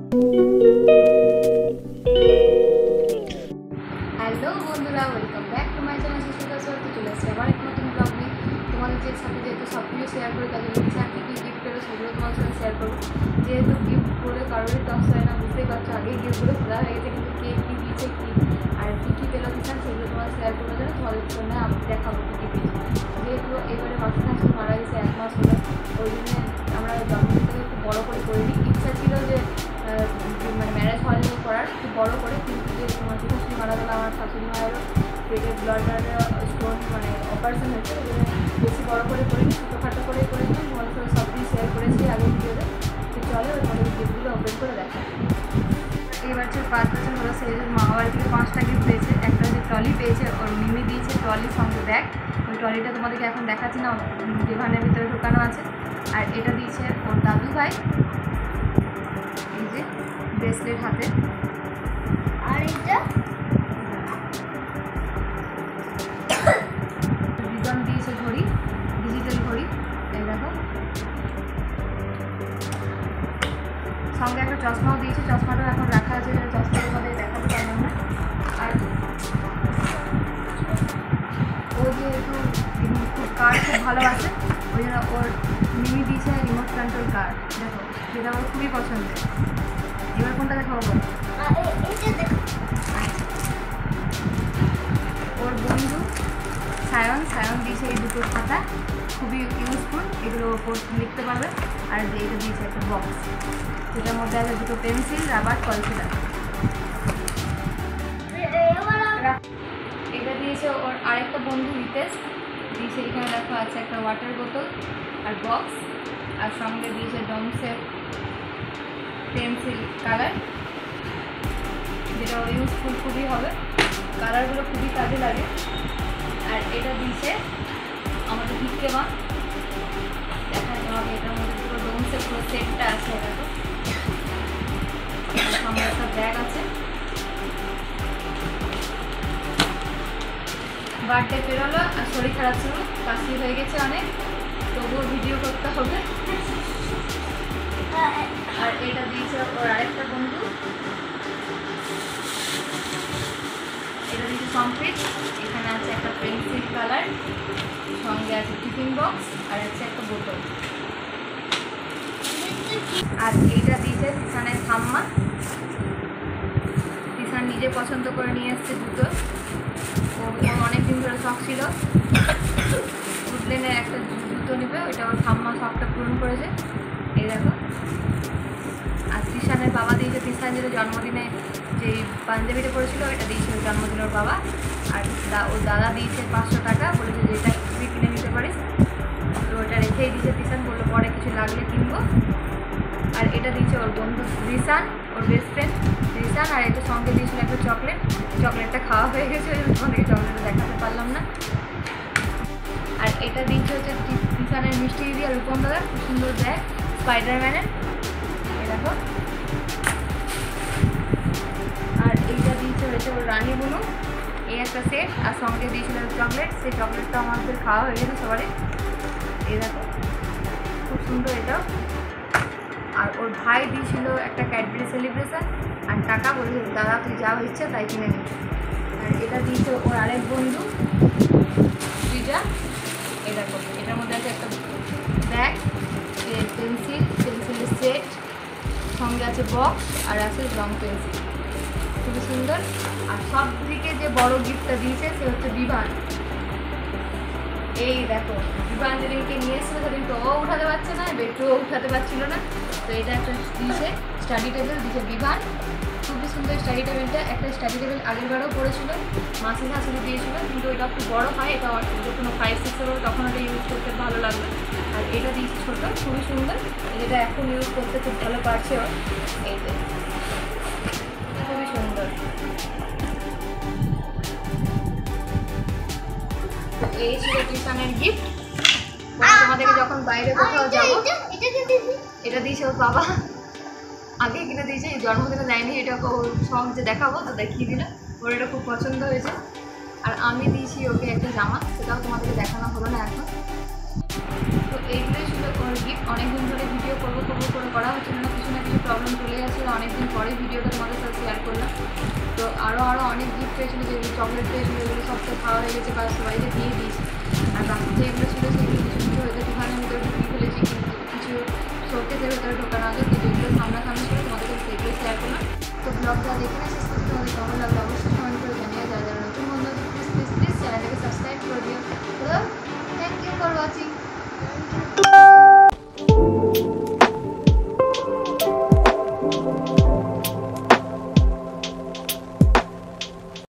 Hello বন্ধুরা, welcome back to my channel. Susmita Sarkar চলে আসছে আবার এক নতুন ব্লগ নিয়ে। তোমাদের সাথে যেহেতু সব কিছু শেয়ার করে তাদের ইচ্ছা কী কী গিফট পেলো সেগুলো তোমার সাথে শেয়ার করবো। যেহেতু গিফট করে কারোরই দশ হয় না, বুঝতেই পারছো, আগেই গিফটগুলো খোলা হয়ে গেছে, কিন্তু কে কী দিয়েছে কী আর কী কী পেলো দিচ্ছেন সেগুলো তোমার শেয়ার করবো জন্য তোমাদের জন্য আমি দেখাবো কী কী পেয়েছি। যেহেতু এবারে বাচ্চা আসলে মারা গেছে 1 মাস হলো, ওই জন্য আমরা জন্মদিনটাকে একটু বড়ো করে করিনি। ইচ্ছা ছিল যে মানে ম্যারেজ হল নিয়ে করার একটু বড়ো করে, কিন্তু যে তোমার শাশুড়ি মারা গেলো, আমার শাশুড়ি মায়েরও পেটের ব্লাডার স্টোন মানে অপারেশন হয়েছে, ওই জন্য বেশি বড়ো করে করিনি, ছোটোখাটো করে করেছিলাম। তোমাদের সাথে সব কিছু শেয়ার করেছি আগের ভিডিওতে। তো চলো তোমাদের গিফটগুলো ওপেন করে দেখা। এবার 5 বছর হলো, সেই মামা বাড়ি থেকে 5টা গিফট পেয়েছে। একটা যে ট্রলি পেয়েছে, ওর মিমি দিয়েছে ট্রলির সঙ্গে ব্যাগ। ওই ট্রলিটা তোমাদেরকে এখন দেখাচ্ছি না, ডিভানের ভিতরে ঢোকানো আছে। আর এটা দিয়েছে ওর দাদু ভাই, এই যে ব্রেসলেট হাতে। আর এটা রিজন দিয়েছে ঘড়ি, ডিজিটাল ঘড়ি, এই দেখো। সঙ্গে একটা চশমাও দিয়েছে, চশমাটা এখন রাখা আছে, চশমা তোমাদের দেখাতে পারলাম না। আর ও যেহেতু খুব কার খুব ভালোবাসে, ওই জন্য ওর মিমি দিয়েছে রিমোট কন্ট্রোল কার, দেখো, যেটা ওর খুবই পছন্দের। এবার কোনটা দেখাবো বলো? এটা দেখো। ওর বন্ধু সায়ন দিয়েছে এই দুটো খাতা, খুবই ইউজফুল, এগুলো ওপর লিখতে পারবে। আর এইটা দিয়েছে একটা বক্স, যেটার মধ্যে আছে দুটো পেন্সিল, রাবার, কলসিলার। এটা দিয়েছে ওর আরেকটা বন্ধু রিতেশ, দিয়েছে এখানে দেখো আছে একটা ওয়াটার বোতল আর বক্স, আর সঙ্গে দিয়েছে ডমসের পেন্সিল কালার, যেটা ইউজফুল খুবই হবে, কালারগুলো খুবই কাজে লাগে। আর এটা দিয়েছে আমাদের ভিক্ষে মা, দেখা তোমাকে এটার মধ্যে পুরো ডোমসের পুরো সেটটা আছে। এটা তো সঙ্গে একটা ব্যাগ আছে। বার্থডে পেরোলো আর শরীর খারাপ ছিল, কাশি হয়ে গেছে অনেক, তবুও ভিডিও করতে হবে। আর এটা দিয়েছে ওর আরেকটা বন্ধু, এটা দিয়েছে কমপ্লিট। এখানে আছে একটা পেন্সিল কালার, সঙ্গে আছে টিফিন বক্স, আর আছে একটা বোতল। আর এইটা দিয়েছে তিশানের ঠাম্মা, তিশান নিজে পছন্দ করে নিয়ে এসছে দুটো। ওর অনেকদিন ধরে শখ ছিল উডল্যান্ডের একটা জুতো নেবে, ওইটা ওর ঠাম্মা শখটা পূরণ করেছে, এই দেখো। আর তিশানের বাবা দিয়েছে, তিশান যেটা জন্মদিনে যে পাঞ্জাবিটা পড়েছিল ওইটা দিয়েছে ওর জন্মদিন ওর বাবা। আর ওর দাদা দিয়েছে 500 টাকা, বলেছে যে এটা তুই কিনে নিতে পারিস, তো ওটা রেখেই দিয়েছে তিশান, বললো পরে কিছু লাগলে কিনবো। আর এটা দিয়েছে ওর বন্ধু রিসান, ওর বেস্ট ফ্রেন্ড রিসান। আর এটা সঙ্গে দিয়েছিল একটা চকলেট, চকলেটটা খাওয়া হয়ে গেছে, ওই তোমাদেরকে চকলেটটা দেখাতে পারলাম না। আর এটা দিয়েছে হচ্ছে রিসানের মিষ্টি দিদি আর রূপম দাদা, খুব সুন্দর ব্যাগ স্পাইডারম্যানের, এই দেখো। আর এইটা দিয়েছে হয়েছে ওর রানী বুনু, এই একটা সেট, আর সঙ্গে দিয়েছিল চকলেট, সেই চকলেটটা আমাদের খাওয়া হয়ে গেছে সবারই, এই দেখো, খুব সুন্দর এটাও। আর ওর ভাই দিয়েছিল একটা ক্যাডবেরি সেলিব্রেশন আর টাকা, বলেছে দাদা তুই যা ইচ্ছে তাই কিনে নিবি। আর এটা দিয়েছে ওর আরেক বন্ধু সৃজা, এই দেখো, এটার মধ্যে আছে একটা ব্যাগ, পেন্সিলের সেট, সঙ্গে আছে বক্স, আর আছে রং পেন্সিল, খুবই সুন্দর। আর সব থেকে যে বড় গিফটটা দিয়েছে সে হচ্ছে বিভান, এই দেখো। বিভান যেদিনকে নিয়ে এসেছিলো সেদিন তো ও উঠাতে পারছে না, বেটুও উঠাতে পারছিল না, তো এটা একটা দিয়েছে স্টাডি টেবিল দিয়েছে বিভান, খুবই সুন্দর স্টাডি টেবিলটা। একটা স্টাডি টেবিল আগেরবারও পড়েছিল, মাসি শাশুড়ি দিয়েছিল, কিন্তু এটা একটু বড়ো হয়, এটা যখন 5-6 হবে তখন ওটা ইউজ করতে ভালো লাগবে। আর এটা দিয়েছে ছোটো, খুবই সুন্দর, যেটা এখন ইউজ করতে খুব ভালো পারছে ওর, এই যে খুবই সুন্দর। এই ছিল টিশানের গিফট। তোমাদেরকে যখন বাইরে কোথাও যাবো, এটা দিয়েছে ওর বাবা, আগে কিনে দিয়েছে, জন্মদিনে দেয়নি, এটা ওর শখ যে দেখাবো তো দেখিয়ে দিল, ওর এটা খুব পছন্দ হয়েছে। আর আমি দিয়েছি ওকে একটা জামা, সেটাও তোমাদেরকে দেখানো হলো না এখন। তো এইগুলোই ছিল ওর গিফট। অনেকদিন ধরে ভিডিও করবো করে করা হচ্ছিল না, কিছু না কিছু কিছু প্রবলেম চলে গেছিলো, অনেকদিন পরে ভিডিওটা তোমাদের সাথে শেয়ার করলাম। তো আরও অনেক গিফট পেয়েছিলো, যেগুলো চকলেট পেয়েছিলো, এগুলো সব তো খাওয়া হয়ে গেছে বা সবাইকে দিয়ে দিয়েছি। আর বাকি যেগুলো ছিল সেগুলো কিছু হয়তো দোকানের ভিতরে ঢুকিয়ে ফেলেছি, কিন্তু কিছু শোকেসের ভেতরে ঢোকানো আছে। তো যেগুলো সামনাসামনি ছিল তোমাদের সাথে সেগুলো শেয়ার করলাম। তো ব্লগটা দেখে না শেষ করতে তোমাদের কেমন লাগলো অবশ্যই কমেন্ট করে জানিয়ে। যারা নতুন বন্ধু প্লিজ চ্যানেলটাকে সাবস্ক্রাইব করে দিও। তো থ্যাংক ইউ ফর ওয়াচিং।